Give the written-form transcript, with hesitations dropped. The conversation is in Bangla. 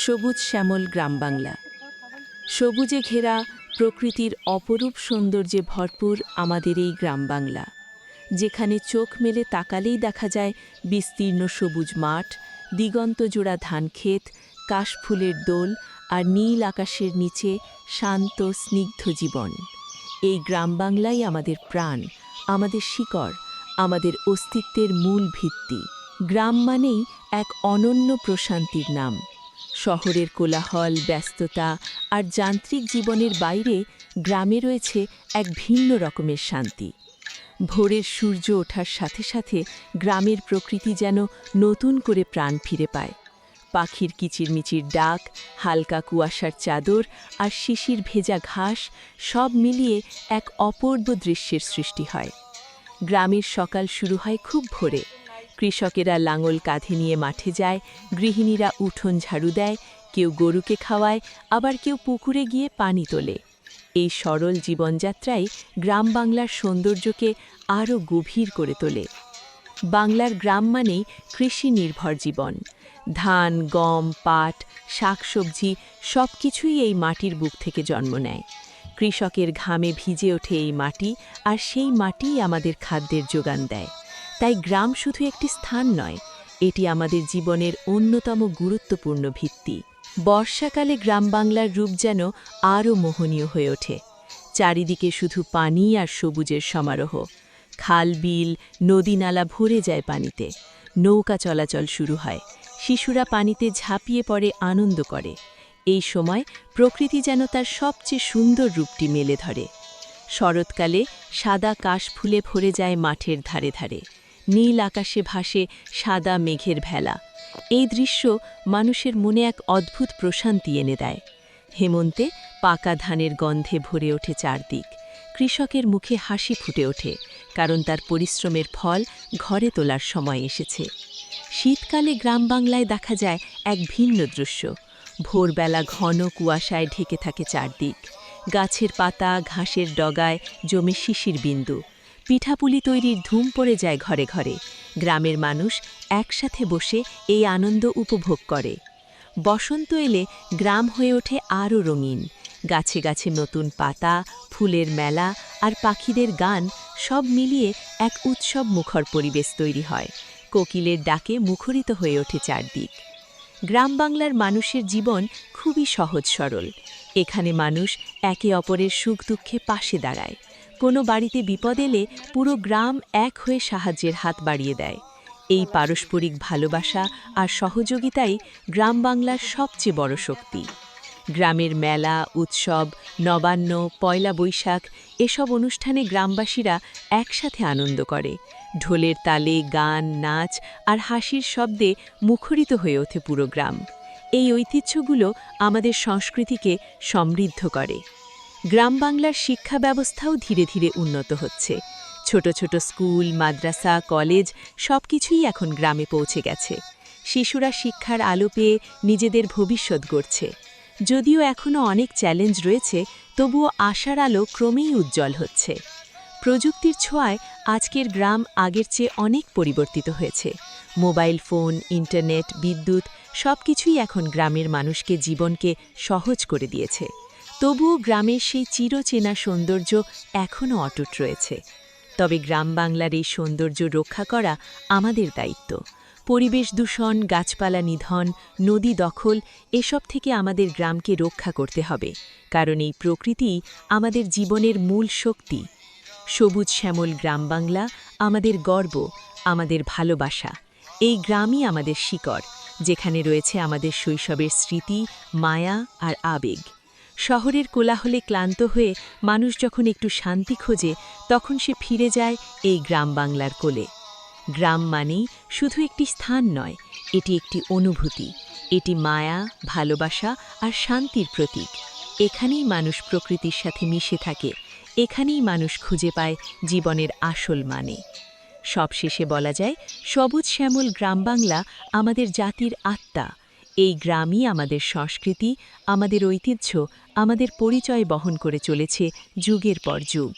সবুজ শ্যামল গ্রামবাংলা। সবুজে ঘেরা প্রকৃতির অপরূপ সৌন্দর্যে ভরপুর আমাদের এই গ্রামবাংলা, যেখানে চোখ মেলে তাকালেই দেখা যায় বিস্তীর্ণ সবুজ মাঠ, দিগন্তজোড়া ধানক্ষেত, কাশফুলের দোল আর নীল আকাশের নিচে শান্ত স্নিগ্ধ জীবন। এই গ্রামবাংলাই আমাদের প্রাণ, আমাদের শিকড়, আমাদের অস্তিত্বের মূল ভিত্তি। গ্রাম মানেই এক অনন্য প্রশান্তির নাম। শহরের কোলাহল, ব্যস্ততা আর যান্ত্রিক জীবনের বাইরে গ্রামে রয়েছে এক ভিন্ন রকমের শান্তি। ভোরের সূর্য ওঠার সাথে সাথে গ্রামের প্রকৃতি যেন নতুন করে প্রাণ ফিরে পায়। পাখির কিচিরমিচির ডাক, হালকা কুয়াশার চাদর আর শিশির ভেজা ঘাস সব মিলিয়ে এক অপূর্ব দৃশ্যের সৃষ্টি হয়। গ্রামের সকাল শুরু হয় খুব ভোরে। কৃষকেরা লাঙল কাঁধে নিয়ে মাঠে যায়, গৃহিণীরা উঠোন ঝাড়ু দেয়, কেউ গরুকে খাওয়ায়, আবার কেউ পুকুরে গিয়ে পানি তোলে। এই সরল জীবনযাত্রাই গ্রাম বাংলার সৌন্দর্যকে আরও গভীর করে তোলে। বাংলার গ্রাম মানেই কৃষি নির্ভর জীবন। ধান, গম, পাট, শাকসবজি সব কিছুই এই মাটির বুক থেকে জন্ম নেয়। কৃষকের ঘামে ভিজে ওঠে এই মাটি, আর সেই মাটিই আমাদের খাদ্যের যোগান দেয়। তাই গ্রাম শুধু একটি স্থান নয়, এটি আমাদের জীবনের অন্যতম গুরুত্বপূর্ণ ভিত্তি। বর্ষাকালে গ্রাম বাংলার রূপ যেন আরও মোহনীয় হয়ে ওঠে। চারিদিকে শুধু পানি আর সবুজের সমারোহ। খাল, বিল, নদী, নালা ভরে যায় পানিতে। নৌকা চলাচল শুরু হয়। শিশুরা পানিতে ঝাঁপিয়ে পড়ে, আনন্দ করে। এই সময় প্রকৃতি যেন তার সবচেয়ে সুন্দর রূপটি মেলে ধরে। শরৎকালে সাদা কাশফুলে ভরে যায় মাঠের ধারে ধারে। নীল আকাশে ভাসে সাদা মেঘের ভেলা। এই দৃশ্য মানুষের মনে এক অদ্ভুত প্রশান্তি এনে দেয়। হেমন্তে পাকা ধানের গন্ধে ভরে ওঠে চারদিক। কৃষকের মুখে হাসি ফুটে ওঠে, কারণ তার পরিশ্রমের ফল ঘরে তোলার সময় এসেছে। শীতকালে গ্রাম বাংলায় দেখা যায় এক ভিন্ন দৃশ্য। ভোরবেলা ঘন কুয়াশায় ঢেকে থাকে চারদিক। গাছের পাতা, ঘাসের ডগায় জমে শিশির বিন্দু। পিঠাপুলি তৈরির ধুম পড়ে যায় ঘরে ঘরে। গ্রামের মানুষ একসাথে বসে এই আনন্দ উপভোগ করে। বসন্ত এলে গ্রাম হয়ে ওঠে আরও রঙিন। গাছে গাছে নতুন পাতা, ফুলের মেলা আর পাখিদের গান সব মিলিয়ে এক উৎসব মুখর পরিবেশ তৈরি হয়। কোকিলের ডাকে মুখরিত হয়ে ওঠে চারদিক। গ্রাম বাংলার মানুষের জীবন খুবই সহজ সরল। এখানে মানুষ একে অপরের সুখ দুঃখে পাশে দাঁড়ায়। কোনো বাড়িতে বিপদ এলে পুরো গ্রাম এক হয়ে সাহায্যের হাত বাড়িয়ে দেয়। এই পারস্পরিক ভালোবাসা আর সহযোগিতাই গ্রাম বাংলার সবচেয়ে বড় শক্তি। গ্রামের মেলা, উৎসব, নবান্ন, পয়লা বৈশাখ এসব অনুষ্ঠানে গ্রামবাসীরা একসাথে আনন্দ করে। ঢোলের তালে, গান, নাচ আর হাসির শব্দে মুখরিত হয়ে ওঠে পুরো গ্রাম। এই ঐতিহ্যগুলো আমাদের সংস্কৃতিকে সমৃদ্ধ করে। গ্রাম বাংলার শিক্ষা ব্যবস্থাও ধীরে ধীরে উন্নত হচ্ছে। ছোট ছোট স্কুল, মাদ্রাসা, কলেজ সবকিছুই এখন গ্রামে পৌঁছে গেছে। শিশুরা শিক্ষার আলো পেয়ে নিজেদের ভবিষ্যৎ গড়ছে। যদিও এখনও অনেক চ্যালেঞ্জ রয়েছে, তবুও আশার আলো ক্রমেই উজ্জ্বল হচ্ছে। প্রযুক্তির ছোঁয়ায় আজকের গ্রাম আগের চেয়ে অনেক পরিবর্তিত হয়েছে। মোবাইল ফোন, ইন্টারনেট, বিদ্যুৎ সবকিছুই এখন গ্রামের মানুষকে জীবনকে সহজ করে দিয়েছে। তবুও গ্রামের সেই চিরচেনা সৌন্দর্য এখনও অটুট রয়েছে। তবে গ্রাম বাংলার এই সৌন্দর্য রক্ষা করা আমাদের দায়িত্ব। পরিবেশ দূষণ, গাছপালা নিধন, নদী দখল এসব থেকে আমাদের গ্রামকে রক্ষা করতে হবে, কারণ এই প্রকৃতিই আমাদের জীবনের মূল শক্তি। সবুজ শ্যামল গ্রাম বাংলা আমাদের গর্ব, আমাদের ভালোবাসা। এই গ্রামই আমাদের শিকড়, যেখানে রয়েছে আমাদের শৈশবের স্মৃতি, মায়া আর আবেগ। শহরের কোলাহলে ক্লান্ত হয়ে মানুষ যখন একটু শান্তি খোঁজে, তখন সে ফিরে যায় এই গ্রাম বাংলার কোলে। গ্রাম মানেই শুধু একটি স্থান নয়, এটি একটি অনুভূতি। এটি মায়া, ভালোবাসা আর শান্তির প্রতীক। এখানেই মানুষ প্রকৃতির সাথে মিশে থাকে। এখানেই মানুষ খুঁজে পায় জীবনের আসল মানে। সবশেষে বলা যায়, সবুজ শ্যামল গ্রাম বাংলা আমাদের জাতির আত্মা। এই গ্রামই আমাদের সংস্কৃতি, আমাদের ঐতিহ্য, আমাদের পরিচয় বহন করে চলেছে যুগের পর যুগ।